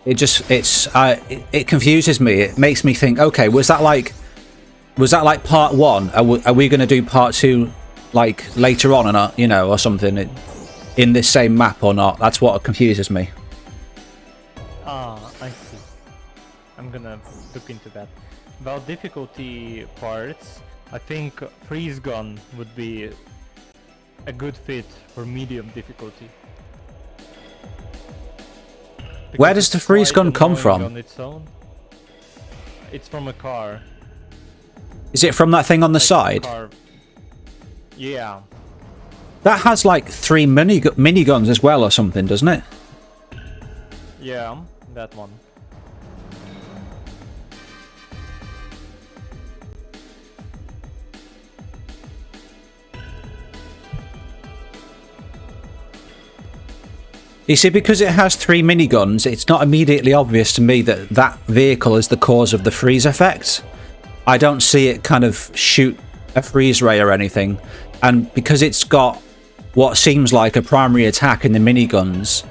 Speaker 1: it confuses me. It makes me think, okay, was that like part one? Are we going to do part two like later on, or you know, or something in this same map or not? That's what confuses me.
Speaker 3: Ah, I see. I'm gonna look into that. About difficulty parts, I think freeze gun would be a good fit for medium difficulty.
Speaker 1: Where
Speaker 3: Because
Speaker 1: does the
Speaker 3: it's
Speaker 1: freeze
Speaker 3: quite
Speaker 1: gun come
Speaker 3: annoying
Speaker 1: from?
Speaker 3: on its own. It's from a car.
Speaker 1: Is it from that thing on the
Speaker 3: Like
Speaker 1: side?
Speaker 3: car. Yeah.
Speaker 1: That has like 3 miniguns as well or something, doesn't it?
Speaker 3: Yeah, that one.
Speaker 1: You see, because it has 3 miniguns, it's not immediately obvious to me that that vehicle is the cause of the freeze effect. I don't see it kind of shoot a freeze ray or anything. And because it's got what seems like a primary attack in the miniguns,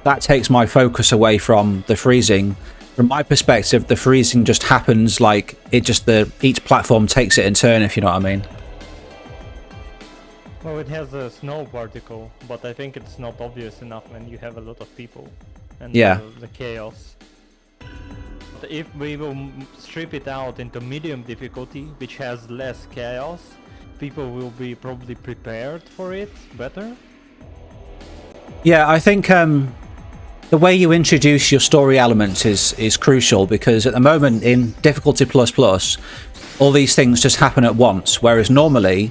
Speaker 1: that takes my focus away from the freezing. From my perspective, the freezing just happens like each platform takes it in turn, if you know what I mean.
Speaker 3: Well, it has a snow particle, but I think it's not obvious enough when you have a lot of people and
Speaker 1: Yeah.
Speaker 3: the chaos. But if we will strip it out into medium difficulty, which has less chaos, people will be probably prepared for it better.
Speaker 1: Yeah, I think the way you introduce your story elements is crucial, because at the moment in difficulty plus, all these things just happen at once, whereas normally,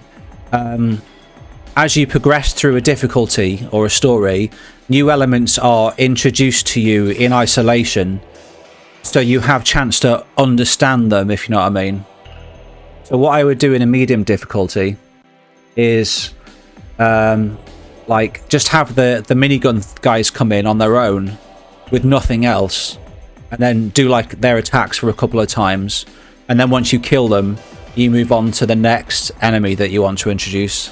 Speaker 1: as you progress through a difficulty or a story, new elements are introduced to you in isolation, so you have chance to understand them, if you know what I mean. So what I would do in a medium difficulty is like just have the minigun guys come in on their own with nothing else, and then do like their attacks for a couple of times, and then once you kill them, you move on to the next enemy that you want to introduce.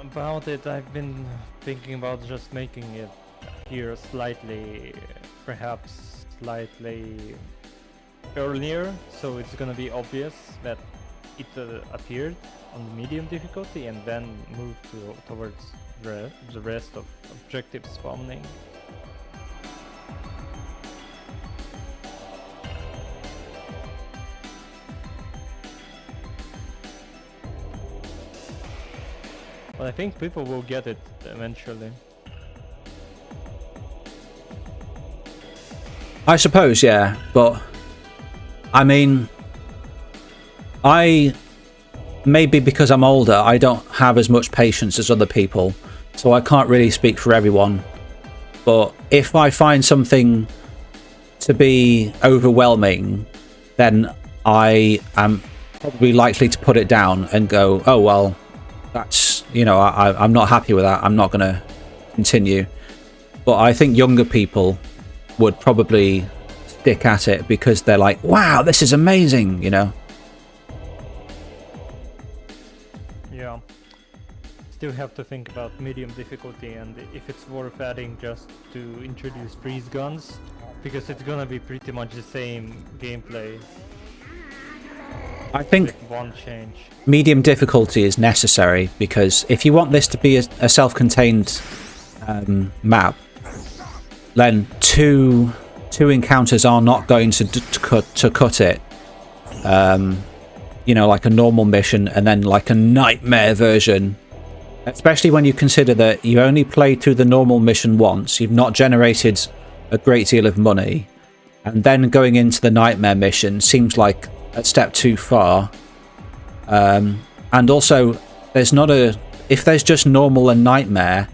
Speaker 3: About it, I've been thinking about just making it here slightly, perhaps slightly earlier, so it's gonna be obvious that it appeared on the medium difficulty and then moved towards the rest of objective spawning. But I think people will get it eventually.
Speaker 1: I suppose, yeah, but I mean, maybe because I'm older, I don't have as much patience as other people, so I can't really speak for everyone. But if I find something to be overwhelming, then I am probably likely to put it down and go, oh well, that's, you know, I'm not happy with that, I'm not going to continue. But I think younger people would probably stick at it because they're like, wow, this is amazing, you know.
Speaker 3: Yeah, still have to think about medium difficulty and if it's worth adding just to introduce freeze guns, because it's gonna be pretty much the same gameplay.
Speaker 1: I think
Speaker 3: with one change.
Speaker 1: Medium difficulty is necessary because if you want this to be a self-contained map, then two encounters are not going to cut it. You know, like a normal mission and then like a nightmare version. Especially when you consider that you only played through the normal mission once, you've not generated a great deal of money, and then going into the nightmare mission seems like a step too far. And also, there's not if there's just normal and nightmare,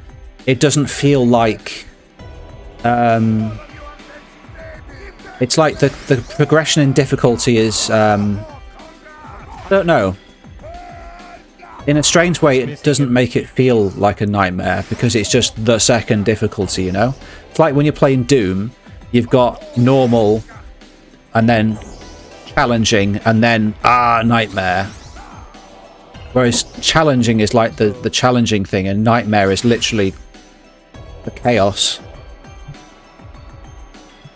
Speaker 1: it doesn't feel like it's like the progression in difficulty is I don't know, in a strange way it doesn't make it feel like a nightmare because it's just the second difficulty, you know. It's like when you're playing Doom, you've got normal and then challenging and then nightmare, whereas challenging is like the challenging thing and nightmare is literally the chaos.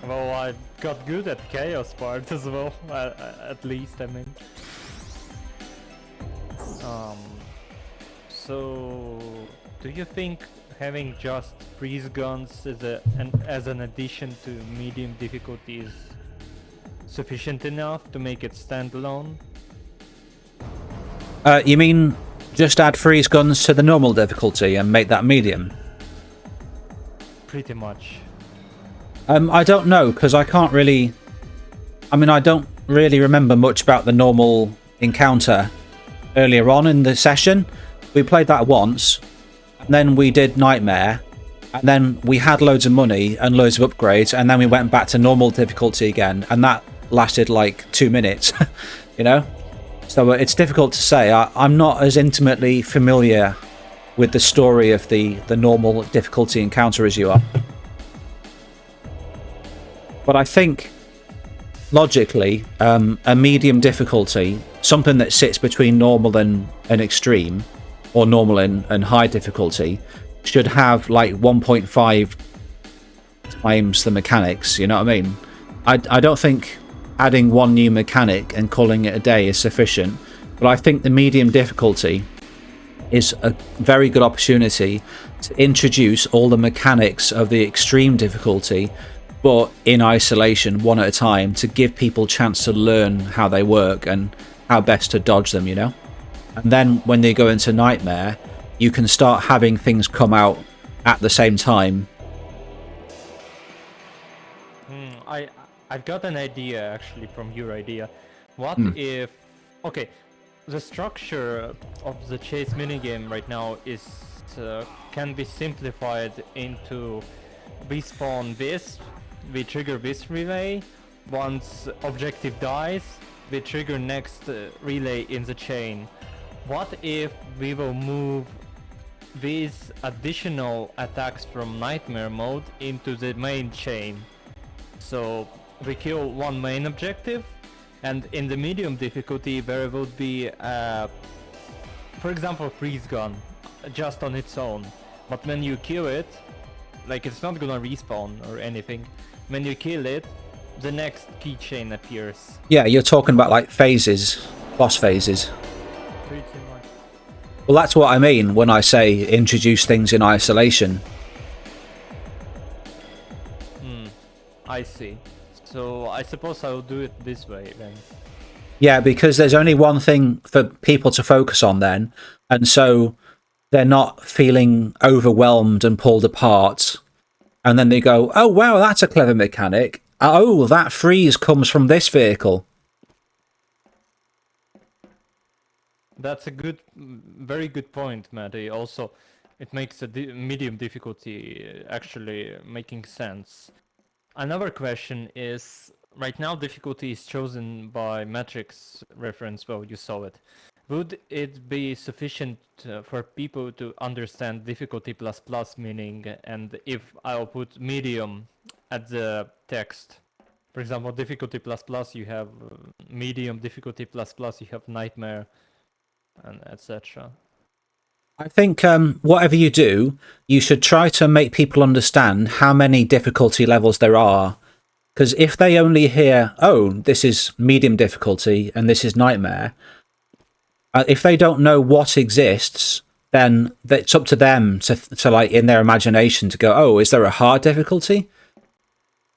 Speaker 3: Well, I got good at chaos part as well, at least, I mean. So, do you think having just freeze guns as an addition to medium difficulty is sufficient enough to make it standalone?
Speaker 1: You mean just add freeze guns to the normal difficulty and make that medium?
Speaker 3: Pretty much.
Speaker 1: I don't know, because I can't really... I mean, I don't really remember much about the normal encounter earlier on in the session. We played that once, and then we did Nightmare, and then we had loads of money and loads of upgrades, and then we went back to normal difficulty again, and that lasted like 2 minutes, you know? So it's difficult to say. I'm not as intimately familiar with the story of the normal difficulty encounter as you are. But I think, logically, a medium difficulty, something that sits between normal and extreme, or normal and high difficulty, should have like 1.5 times the mechanics, you know what I mean? I don't think adding one new mechanic and calling it a day is sufficient, but I think the medium difficulty is a very good opportunity to introduce all the mechanics of the extreme difficulty, but in isolation, one at a time, to give people a chance to learn how they work and how best to dodge them, you know? And then when they go into Nightmare, you can start having things come out at the same time.
Speaker 3: I've got an idea actually from your idea. What if... Okay, the structure of the chase minigame right now is can be simplified into we spawn this, we trigger this relay, once objective dies, we trigger next relay in the chain. What if we will move these additional attacks from Nightmare mode into the main chain? So we kill one main objective, and in the medium difficulty there would be, for example, freeze gun, just on its own. But when you kill it, like, it's not gonna respawn or anything. When you kill it, the next keychain appears.
Speaker 1: Yeah, you're talking about like phases, boss phases.
Speaker 3: Pretty much.
Speaker 1: Well, that's what I mean when I say introduce things in isolation.
Speaker 3: I see. So I suppose I'll do it this way then.
Speaker 1: Yeah, because there's only one thing for people to focus on then, and so they're not feeling overwhelmed and pulled apart. And then they go, oh, wow, that's a clever mechanic. Oh, that freeze comes from this vehicle.
Speaker 3: That's a very good point, Maddie. Also, it makes a medium difficulty actually making sense. Another question is, right now difficulty is chosen by matrix reference, well, you saw it. Would it be sufficient for people to understand difficulty ++ meaning, and if I'll put medium at the text, for example, difficulty ++ you have medium, difficulty ++ you have nightmare, and etc.
Speaker 1: I think whatever you do, you should try to make people understand how many difficulty levels there are. Because if they only hear, oh, this is medium difficulty and this is nightmare, if they don't know what exists, then it's up to them to like in their imagination to go, oh, is there a hard difficulty?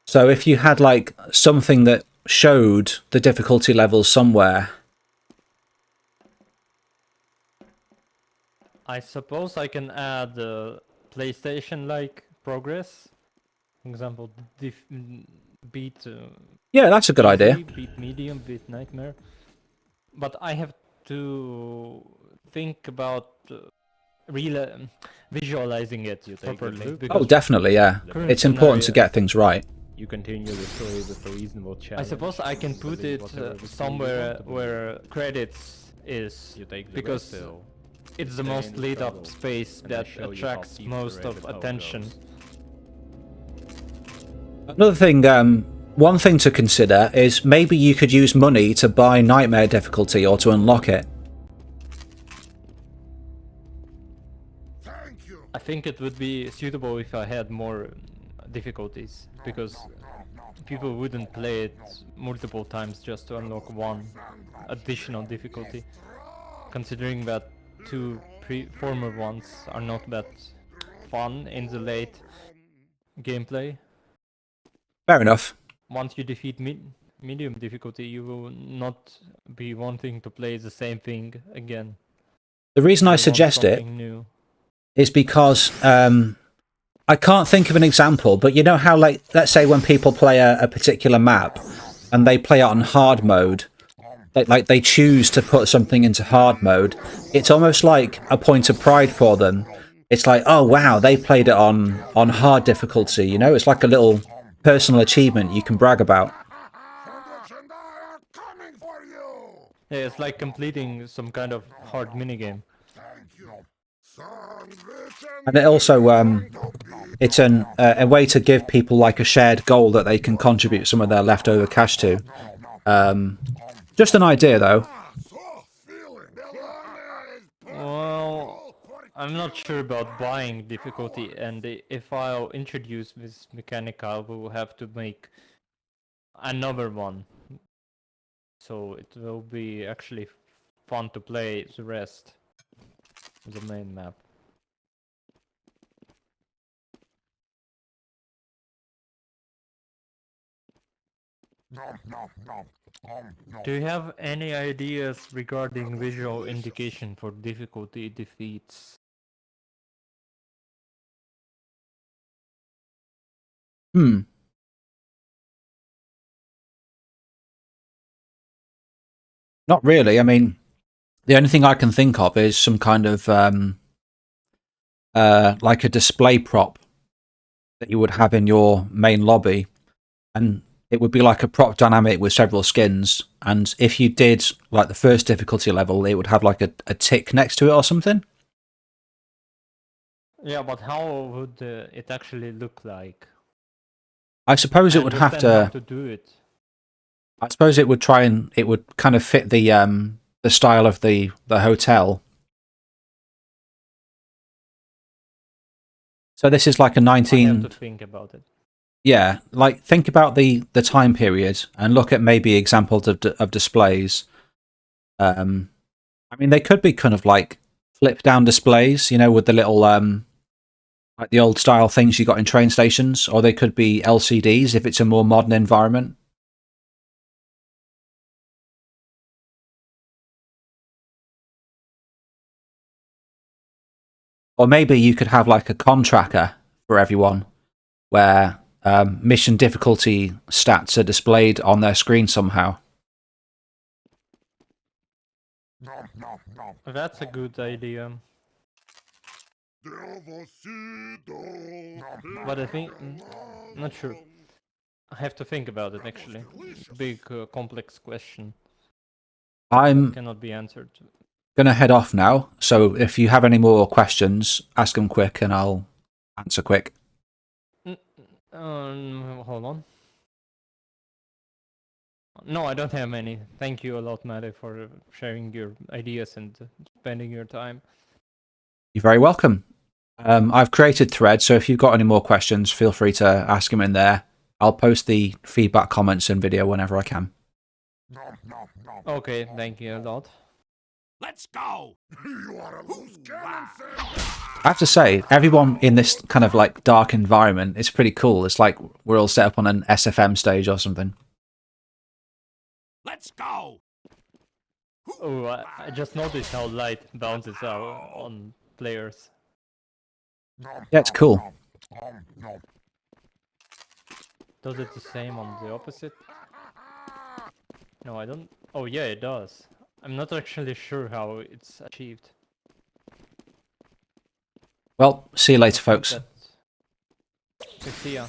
Speaker 1: So if you had like something that showed the difficulty levels somewhere.
Speaker 3: I suppose I can add PlayStation-like progress. For example, beat.
Speaker 1: Yeah, that's a good idea.
Speaker 3: Beat medium, beat nightmare. But I have to think about visualizing it properly.
Speaker 1: Oh, definitely, yeah. It's important to get things right.
Speaker 6: You continue the story with a reasonable challenge.
Speaker 3: I suppose I can put it somewhere where credits is,
Speaker 6: You take the
Speaker 3: because
Speaker 6: red pill,
Speaker 3: it's the
Speaker 6: stay
Speaker 3: most
Speaker 6: in the
Speaker 3: lit up
Speaker 6: struggle,
Speaker 3: space
Speaker 6: and I
Speaker 3: that
Speaker 6: show you how
Speaker 3: attracts
Speaker 6: deep
Speaker 3: most
Speaker 6: the
Speaker 3: of
Speaker 6: rabbit hole
Speaker 3: attention.
Speaker 6: goes.
Speaker 1: Another thing, one thing to consider is maybe you could use money to buy nightmare difficulty or to unlock it.
Speaker 5: Thank you.
Speaker 3: I think it would be suitable if I had more difficulties, because people wouldn't play it multiple times just to unlock one additional difficulty, considering that two former ones are not that fun in the late gameplay.
Speaker 1: Fair enough.
Speaker 3: Once you defeat medium difficulty, you will not be wanting to play the same thing again.
Speaker 1: The reason I
Speaker 3: You want
Speaker 1: suggest it
Speaker 3: something new.
Speaker 1: is because I can't think of an example, but you know how, like, let's say when people play a particular map and they play it on hard mode, like they choose to put something into hard mode, it's almost like a point of pride for them. It's like, oh wow, they played it on hard difficulty, you know? It's like a little personal achievement you can brag about.
Speaker 5: Sandwich and I are coming for you.
Speaker 3: Yeah, it's like completing some kind of hard minigame.
Speaker 5: Thank you. Sandwich
Speaker 1: And it also, it's a way to give people like a shared goal that they can contribute some of their leftover cash to. Just an idea, though.
Speaker 5: so feeling.
Speaker 3: Well, I'm not sure about buying difficulty, and if I'll introduce this mechanic, I will have to make another one. So it will be actually fun to play the rest of the main map. Do you have any ideas regarding visual indication for difficulty defeats?
Speaker 1: Not really. I mean, the only thing I can think of is some kind of like a display prop that you would have in your main lobby, and it would be like a prop dynamic with several skins. And if you did like the first difficulty level, it would have like a tick next to it or something.
Speaker 3: Yeah, but how would it actually look like?
Speaker 1: I suppose it would have
Speaker 3: Understand how to do it.
Speaker 1: I suppose it would it would kind of fit the style of the hotel. So this is like a
Speaker 3: I have
Speaker 1: 19.
Speaker 3: to think about it.
Speaker 1: Yeah, like think about the time period and look at maybe examples of displays. I mean, they could be kind of like flip down displays, you know, with the little like the old style things you got in train stations, or they could be LCDs if it's a more modern environment. Or maybe you could have like a con tracker for everyone where mission difficulty stats are displayed on their screen somehow.
Speaker 5: Nom nom nom.
Speaker 3: That's a good idea. But I think... not sure. I have to think about it, actually. Big, complex question.
Speaker 1: I'm
Speaker 3: Cannot be answered.
Speaker 1: gonna head off now, so if you have any more questions, ask them quick and I'll answer quick.
Speaker 3: Hold on. No, I don't have any. Thank you a lot, Maddie, for sharing your ideas and spending your time.
Speaker 1: You're very welcome. I've created threads, so if you've got any more questions, feel free to ask them in there. I'll post the feedback, comments, and video whenever I can.
Speaker 5: Nom nom nom.
Speaker 3: Okay, thank you a lot.
Speaker 5: Let's go! You are a loose cannon, Sam!
Speaker 1: I have to say, everyone in this kind of like dark environment is pretty cool. It's like we're all set up on an SFM stage or something.
Speaker 5: Let's go!
Speaker 3: Oh, I just noticed how light bounces are on players.
Speaker 1: Yeah, it's cool.
Speaker 5: Nom nom.
Speaker 3: Does it the same on the opposite? No, I don't... Oh yeah, it does. I'm not actually sure how it's achieved.
Speaker 1: Well, see you later, folks.
Speaker 3: Okay, see ya.